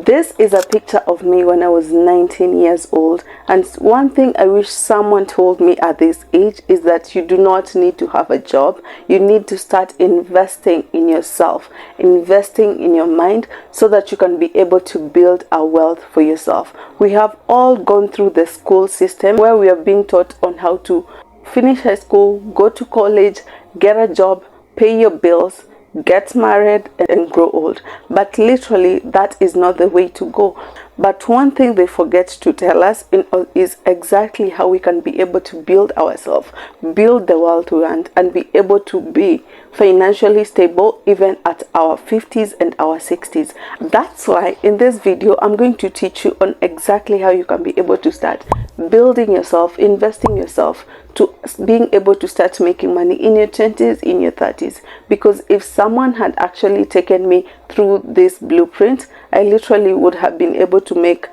This is a picture of me when I was 19 years old, and one thing I wish someone told me at this age is that you do not need to have a job. You need to start investing in yourself, investing in your mind, so that you can be able to build a wealth for yourself. We have all gone through the school system where we are being taught on how to finish high school, go to college, get a job, pay your bills, get married and grow old. But literally that is not the way to go. But one thing they forget to tell us is exactly how we can be able to build ourselves, build the world we want, and be able to be financially stable even at our 50s and our 60s. That's why in this video I'm going to teach you on exactly how you can be able to start building yourself, investing yourself, to being able to start making money in your 20s, in your 30s. Because if someone had actually taken me through this blueprint, I literally would have been able to make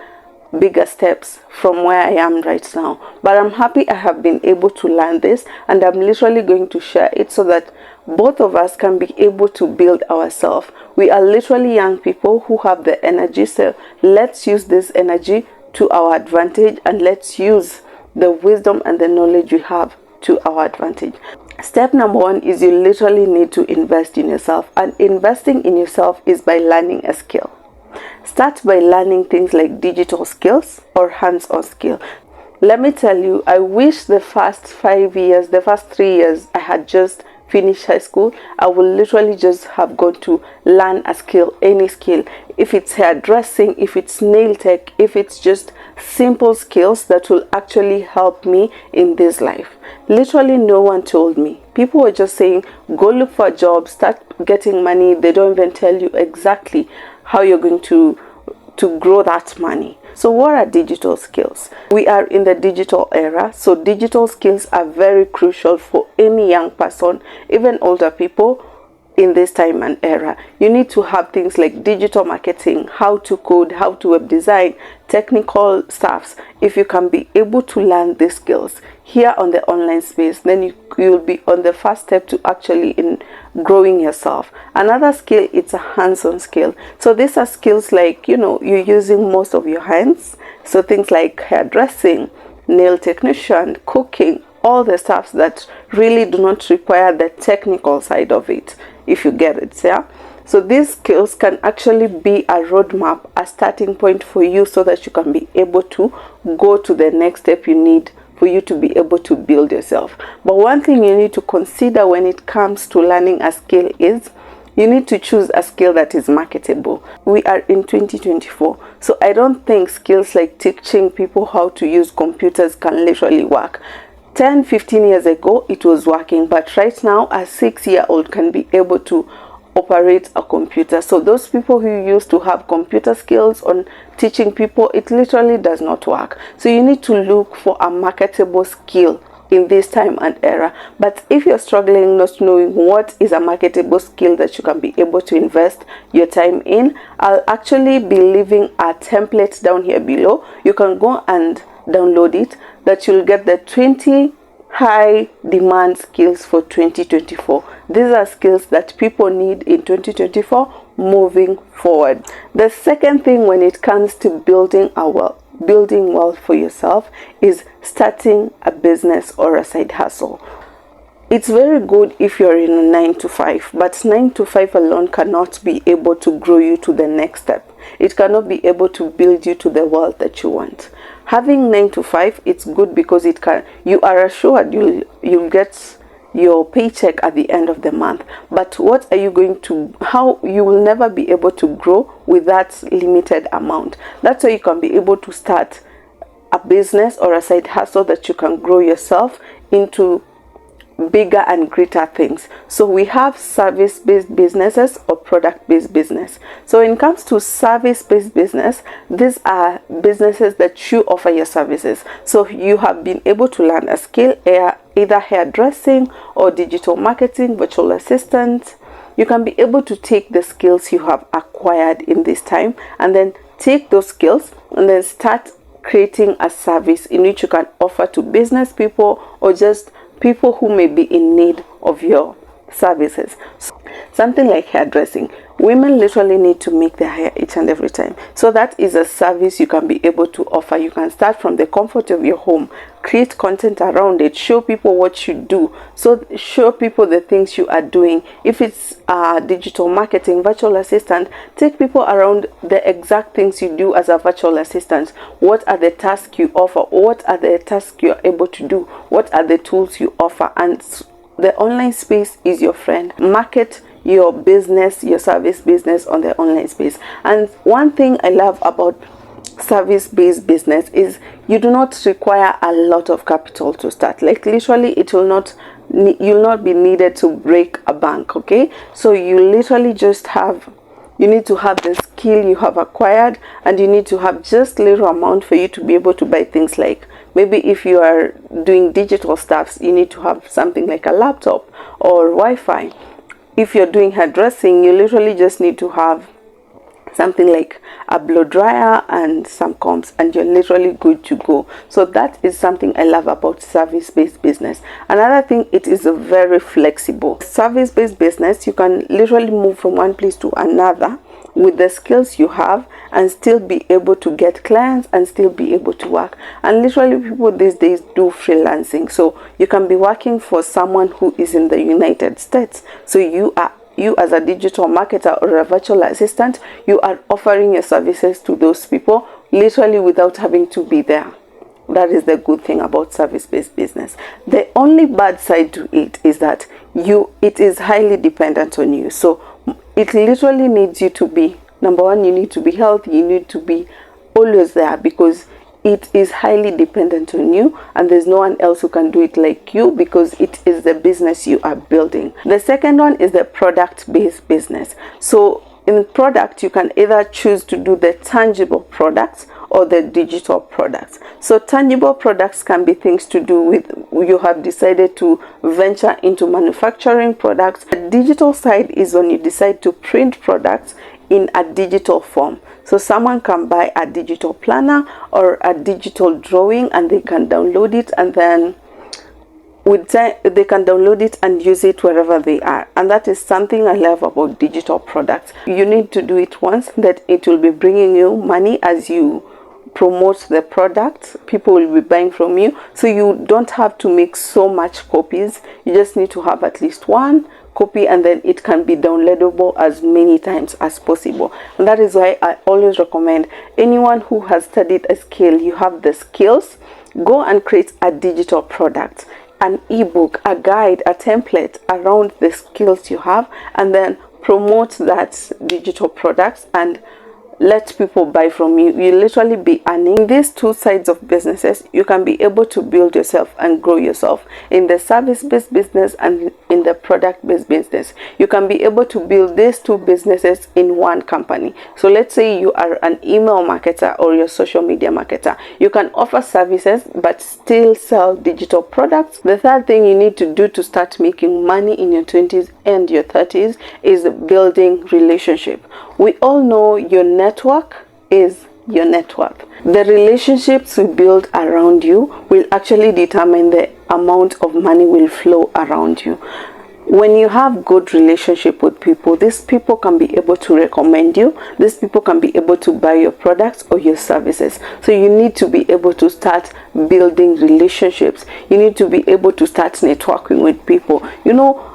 bigger steps from where I am right now. But I'm happy I have been able to learn this, and I'm literally going to share it so that both of us can be able to build ourselves. We are literally young people who have the energy, so let's use this energy to our advantage, and let's use the wisdom and the knowledge we have to our advantage. Step number one is you literally need to invest in yourself, and investing in yourself is by learning a skill. Start by learning things like digital skills or hands-on skill. Let me tell you, I wish the first 3 years I had just finished high school. I will literally just have gone to learn a skill, any skill. If it's hairdressing, if it's nail tech, if it's just simple skills that will actually help me in this life. Literally no one told me. People were just saying, go look for a job, start getting money. They don't even tell you exactly how you're going to grow that money. So what are digital skills? We are in the digital era, so digital skills are very crucial for any young person, even older people in this time and era. You need to have things like digital marketing, how to code, how to web design, technical stuffs. If you can be able to learn these skills here on the online space, then you'll be on the first step to actually in growing yourself. Another skill, it's a hands-on skill. So these are skills like, you're using most of your hands. So things like hairdressing, nail technician, cooking, all the stuff that really do not require the technical side of it, if you get it. Yeah, so these skills can actually be a roadmap, a starting point for you, so that you can be able to go to the next step you need for you to be able to build yourself. But one thing you need to consider when it comes to learning a skill is you need to choose a skill that is marketable. We are in 2024, so I don't think skills like teaching people how to use computers can literally work. 10-15 years ago it was working, but right now a 6-year-old can be able to operate a computer. So those people who used to have computer skills on teaching people, it literally does not work. So you need to look for a marketable skill in this time and era. But if you're struggling not knowing what is a marketable skill that you can be able to invest your time in, I'll actually be leaving a template down here below. You can go and download it, that you'll get the 20 high demand skills for 2024. These are skills that people need in 2024 moving forward. The second thing when it comes to building wealth for yourself is starting a business or a side hustle. It's very good if you're in a 9-to-5, but 9-to-5 alone cannot be able to grow you to the next step. It cannot be able to build you to the wealth that you want. Having 9-to-5, it's good because you are assured you'll get your paycheck at the end of the month. But what are you going to, how you will never be able to grow with that limited amount. That's why you can be able to start a business or a side hustle that you can grow yourself into bigger and greater things. So we have service-based businesses or product-based business. So when it comes to service-based business, these are businesses that you offer your services. So you have been able to learn a skill, either hairdressing or digital marketing, virtual assistant. You can be able to take the skills you have acquired in this time and then take those skills and then start creating a service in which you can offer to business people or just people who may be in need of your services. So, something like hairdressing. Women literally need to make their hair each and every time. So that is a service you can be able to offer. You can start from the comfort of your home, create content around it, show people what you do. So show people the things you are doing. If it's digital marketing, virtual assistant, take people around the exact things you do as a virtual assistant. What are the tasks you offer? What are the tasks you are able to do? What are the tools you offer? And the online space is your friend. Market your business, your service business on the online space. And one thing I love about service-based business is you do not require a lot of capital to start. Like literally, you'll not be needed to break a bank. Okay, so you literally just you need to have the skill you have acquired, and you need to have just little amount for you to be able to buy things like, maybe if you are doing digital stuffs, you need to have something like a laptop or Wi-Fi. If you're doing hairdressing, you literally just need to have something like a blow dryer and some combs, and you're literally good to go. So that is something I love about service-based business. Another thing, it is a very flexible service-based business. You can literally move from one place to another with the skills you have and still be able to get clients and still be able to work. And literally people these days do freelancing, so you can be working for someone who is in the United States. So you as a digital marketer or a virtual assistant, you are offering your services to those people literally without having to be there. That is the good thing about service-based business. The only bad side to it is that it is highly dependent on you. So it literally needs you to be, number one, you need to be healthy, you need to be always there, because it is highly dependent on you, and there's no one else who can do it like you, because it is the business you are building. The second one is the product-based business. So in product, you can either choose to do the tangible products or the digital products. So tangible products can be things to do with, you have decided to venture into manufacturing products. The digital side is when you decide to print products in a digital form. So someone can buy a digital planner or a digital drawing, and they can download it, and then they can download it and use it wherever they are. And that is something I love about digital products. You need to do it once, that it will be bringing you money as you promote the product. People will be buying from you, so you don't have to make so much copies. You just need to have at least one copy, and then it can be downloadable as many times as possible. And that is why I always recommend anyone who has studied a skill, you have the skills, go and create a digital product, an ebook, a guide, a template around the skills you have, and then promote that digital products and let people buy from you. You literally be earning. These two sides of businesses, you can be able to build yourself and grow yourself. In the service-based business and in the product-based business, you can be able to build these two businesses in one company. So let's say you are an email marketer or your social media marketer. You can offer services but still sell digital products. The third thing you need to do to start making money in your 20s and your 30s is building relationship. We all know your network is your net worth. The relationships we build around you will actually determine the amount of money will flow around you. When you have good relationship with people, these people can be able to recommend you. These people can be able to buy your products or your services. So you need to be able to start building relationships. You need to be able to start networking with people. You know,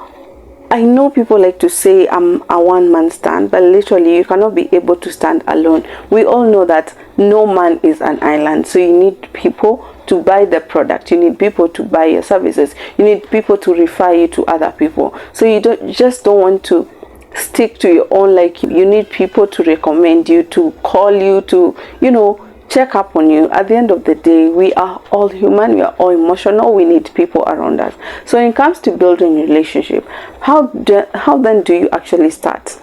I know people like to say I'm a one-man stand, but literally you cannot be able to stand alone. We all know that no man is an island. So you need people to buy the product. You need people to buy your services. You need people to refer you to other people. So you don't want to stick to your own. Like, you need people to recommend you, to call you, to, you know, check up on you. At the end of the day, we are all human, we are all emotional, we need people around us. So when it comes to building relationship, how then do you actually start?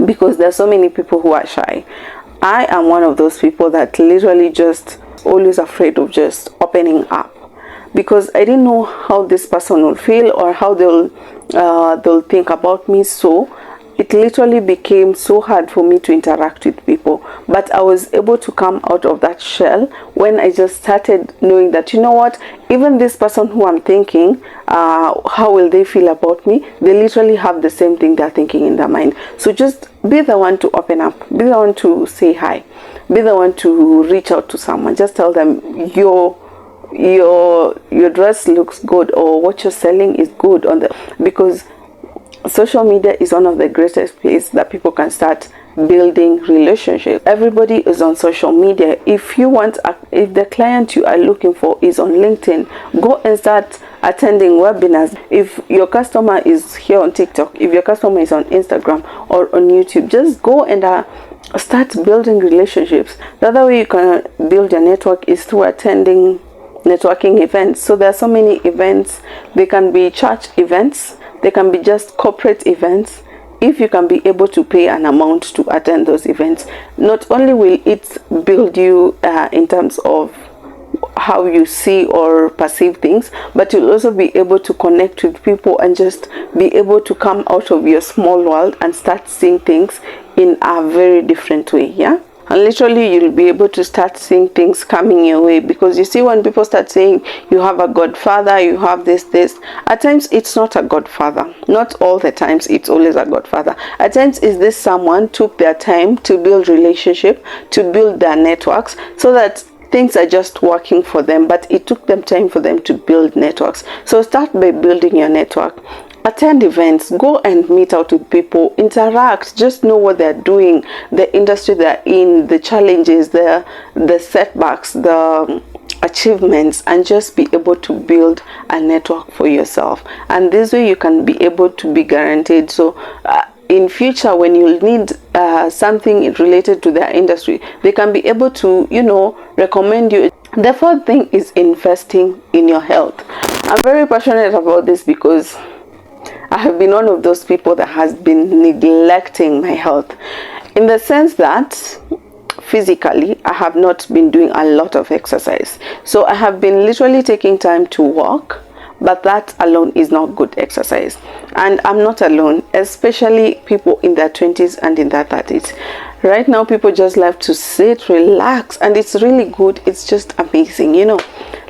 Because there's so many people who are shy. I am one of those people that literally just always afraid of just opening up, because I didn't know how this person will feel or how they'll think about me. So it literally became so hard for me to interact with people. but I was able to come out of that shell when I just started knowing that, you know what, even this person who I'm thinking, how will they feel about me? They literally have the same thing they're thinking in their mind. So just be the one to open up, be the one to say hi, be the one to reach out to someone. Just tell them your dress looks good, or what you're selling is good on the, because social media is one of the greatest places that people can start building relationships. Everybody is on social media. If the client you are looking for is on LinkedIn, go and start attending webinars. If your customer is here on TikTok, if your customer is on Instagram or on YouTube, just go and start building relationships. The other way you can build your network is through attending networking events. So there are so many events. They can be church events, they can be just corporate events. If you can be able to pay an amount to attend those events, not only will it build you in terms of how you see or perceive things, but you'll also be able to connect with people and just be able to come out of your small world and start seeing things in a very different way. Yeah. And literally you'll be able to start seeing things coming your way, because you see, when people start saying you have a godfather, you have this, at times it's not a godfather. Not all the times it's always a godfather. At times is this someone took their time to build relationship, to build their networks, so that things are just working for them, but it took them time for them to build networks. So start by building your network. Attend events, go and meet out with people, interact, just know what they're doing, the industry they're in, the challenges, the setbacks, the achievements, and just be able to build a network for yourself. And this way you can be able to be guaranteed. So in future, when you need something related to their industry, they can be able to, recommend you. The fourth thing is investing in your health. I'm very passionate about this because I have been one of those people that has been neglecting my health, in the sense that physically I have not been doing a lot of exercise. So I have been literally taking time to walk, but that alone is not good exercise. And I'm not alone, especially people in their 20s and in their 30s. Right now people just love to sit, relax, and it's really good. It's just amazing,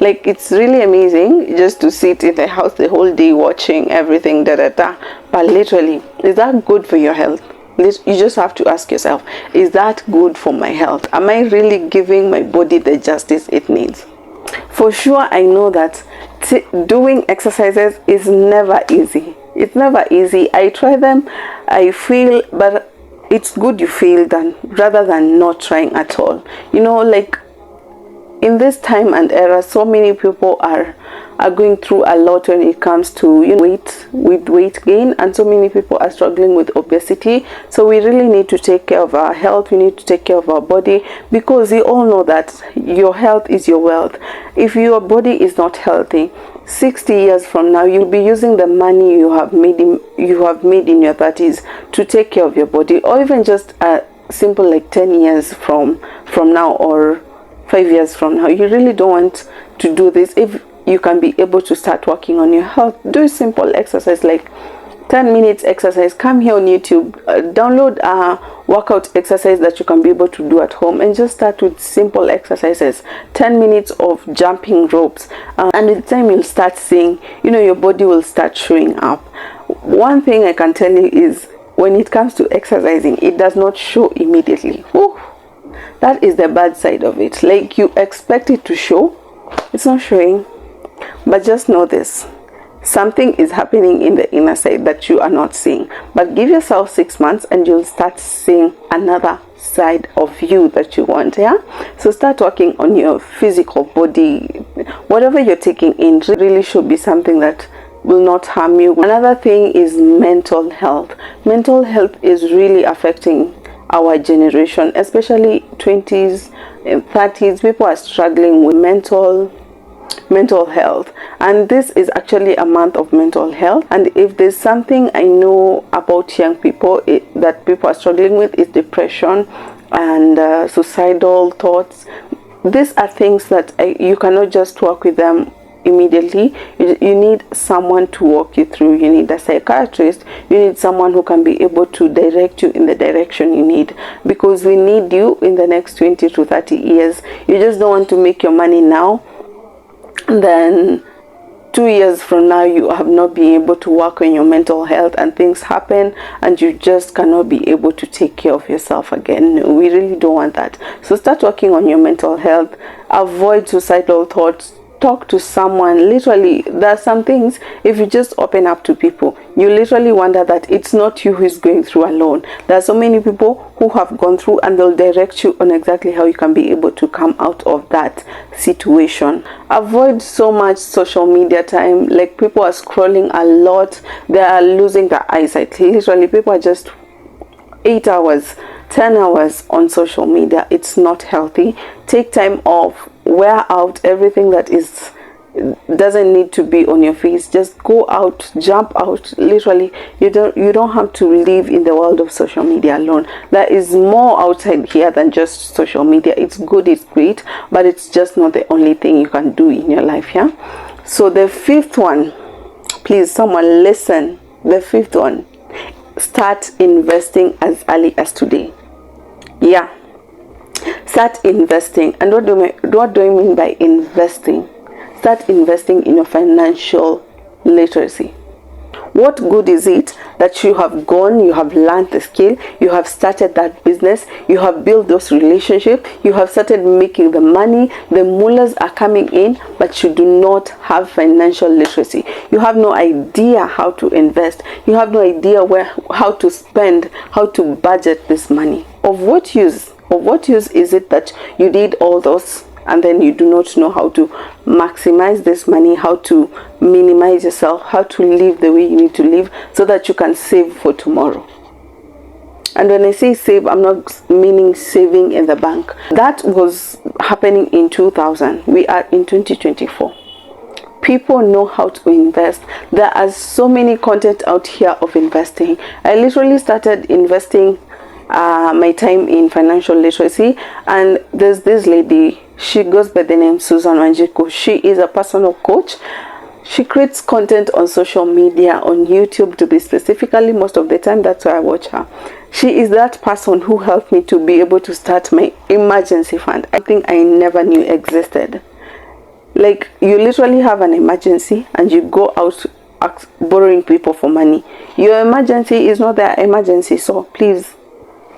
like it's really amazing just to sit in the house the whole day watching everything, but literally, is that good for your health? You just have to ask yourself, is that good for my health? Am I really giving my body the justice it needs? For sure, I know that doing exercises is never easy. It's never easy. I try them, I feel, but it's good you fail rather than not trying at all. Like in this time and era, so many people are going through a lot when it comes to weight gain, and so many people are struggling with obesity. So we really need to take care of our health. We need to take care of our body, because we all know that your health is your wealth. If your body is not healthy, 60 years from now, you'll be using the money you have made in your 30s to take care of your body, or even just a simple like 10 years from now, or 5 years from now. You really don't want to do this. If you can be able to start working on your health, do simple exercise like 10 minutes exercise. Come here on YouTube, download a workout exercise that you can be able to do at home, and just start with simple exercises. 10 minutes of jumping ropes, and with time you'll start seeing, your body will start showing up. One thing I can tell you is, when it comes to exercising, it does not show immediately. Whew, that is the bad side of it. Like, you expect it to show, it's not showing. But just know this, something is happening in the inner side that you are not seeing. But give yourself 6 months and you'll start seeing another side of you that you want. So start working on your physical body. Whatever you're taking in really should be something that will not harm you. Another thing is mental health. Mental health is really affecting our generation, especially 20s and 30s. People are struggling with mental health, and this is actually a month of mental health. And if there's something I know about young people that people are struggling with, is depression and suicidal thoughts. These are things that you cannot just work with them immediately. You need someone to walk you through. You need a psychiatrist. You need someone who can be able to direct you in the direction you need, because we need you in the next 20 to 30 years. You just don't want to make your money now, and then 2 years from now you have not been able to work on your mental health and things happen and you just cannot be able to take care of yourself again. No, we really don't want that. So start working on your mental health. Avoid suicidal thoughts. Talk to someone. Literally, there are some things, if you just open up to people, you literally wonder that it's not you who is going through alone. There are so many people who have gone through, and they'll direct you on exactly how you can be able to come out of that situation. Avoid so much social media time. Like, people are scrolling a lot. They are losing their eyesight. Literally, people are just 8 hours, 10 hours on social media. It's not healthy. Take time off. Wear out everything that doesn't need to be on your face. Just go out, jump out. Literally, you don't have to live in the world of social media alone. There is more outside here than just social media. It's good, it's great, but it's just not the only thing you can do in your life. Yeah. So the fifth one, please someone listen. The fifth one, start investing as early as today. Yeah. Start investing. And what do I mean by investing? Start investing in your financial literacy. What good is it that you have gone, you have learned the skill, you have started that business, you have built those relationships, you have started making the money, the mullahs are coming in, but you do not have financial literacy. You have no idea how to invest. You have no idea how to spend, how to budget this money. Of what use? Of what use is it that you did all those and then you do not know how to maximize this money, how to minimize yourself, how to live the way you need to live so that you can save for tomorrow? And when I say save, I'm not meaning saving in the bank. That was happening in 2000. We are in 2024. People know how to invest. There are so many content out here of investing. I literally started investing my time in financial literacy, and there's this lady, she goes by the name Susan Wanjiku. She is a personal coach. She creates content on social media, on YouTube to be specifically. Most of the time, that's why I watch her. She is that person who helped me to be able to start my emergency fund. I think I never knew existed. Like, you literally have an emergency and you go out borrowing people for money. Your emergency is not their emergency, so please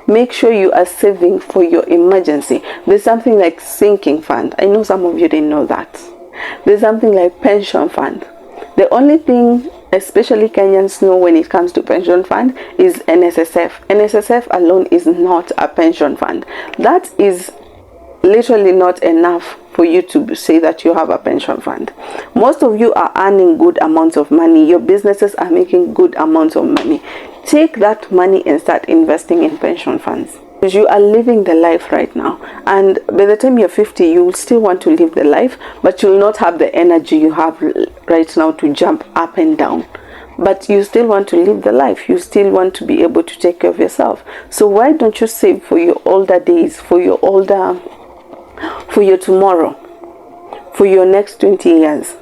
make sure you are saving for your emergency. There's something like sinking fund. I know some of you didn't know that. There's something like pension fund. The only thing, especially Kenyans, know when it comes to pension fund is NSSF. NSSF alone is not a pension fund. That is literally not enough for you to say that you have a pension fund. Most of you are earning good amounts of money. Your businesses are making good amounts of money. Take that money and start investing in pension funds. Because you are living the life right now, and by the time you're 50, you will still want to live the life, but you will not have the energy you have right now to jump up and down. But you still want to live the life. You still want to be able to take care of yourself. So why don't you save for your older days, for your tomorrow, for your next 20 years?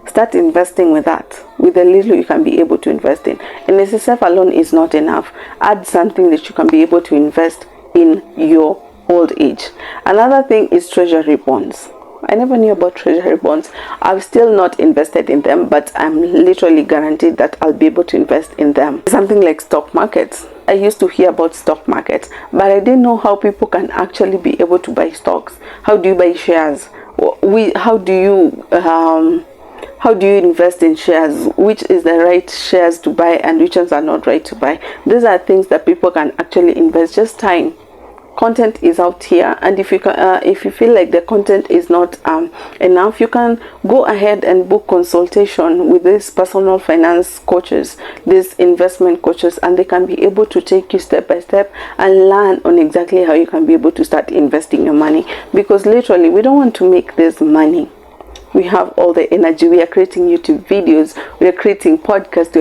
Start investing with that. With the little you can be able to invest in. And NSSF alone is not enough. Add something that you can be able to invest in your old age. Another thing is treasury bonds. I never knew about treasury bonds. I've still not invested in them, but I'm literally guaranteed that I'll be able to invest in them. Something like stock markets. I used to hear about stock markets, but I didn't know how people can actually be able to buy stocks. How do you buy shares? How do you invest in shares? Which is the right shares to buy and which ones are not right to buy? These are things that people can actually invest. Just time. Content is out here, and if you feel like the content is not enough, you can go ahead and book consultation with these personal finance coaches, these investment coaches, and they can be able to take you step by step and learn on exactly how you can be able to start investing your money. Because literally, we don't want to make this money. We have all the energy. We are creating YouTube videos. We are creating podcasts. We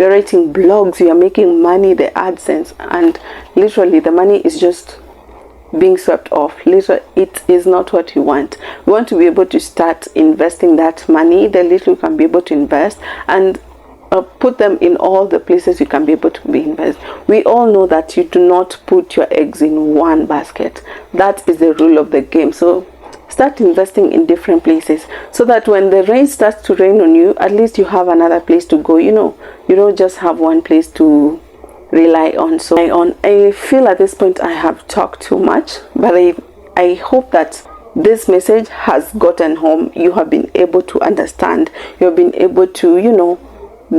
are writing blogs. We are making money, the AdSense, and literally the money is just being swept off later. It is not what you want. You want to be able to start investing that money, the little you can be able to invest, and put them in all the places you can be able to invest. We all know that you do not put your eggs in one basket. That is the rule of the game. So start investing in different places, so that when the rain starts to rain on you, at least you have another place to go. You don't just have one place to rely on. So I feel at this point I have talked too much, but I hope that this message has gotten home. You have been able to understand. You have been able to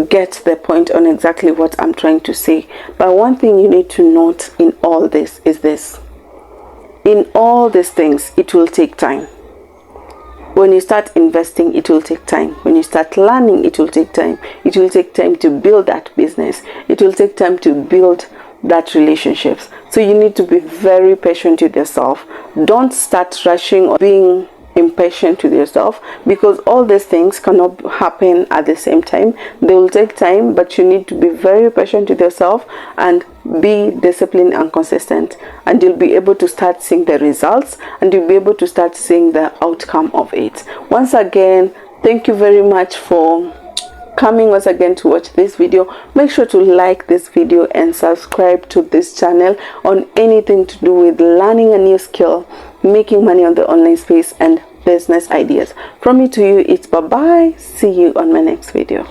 get the point on exactly what I'm trying to say. But one thing you need to note in all this is this: in all these things, it will take time. When you start investing, it will take time. When you start learning, it will take time. It will take time to build that business. It will take time to build that relationships. So you need to be very patient with yourself. Don't start rushing or being impatient with yourself, because all these things cannot happen at the same time. They will take time, but you need to be very patient with yourself and be disciplined and consistent, and you'll be able to start seeing the results, and you'll be able to start seeing the outcome of it. Once again, thank you very much for coming once again to watch this video. Make sure to like this video and subscribe to this channel on anything to do with learning a new skill, making money on the online space, and business ideas. From me to you, it's bye bye. See you on my next video.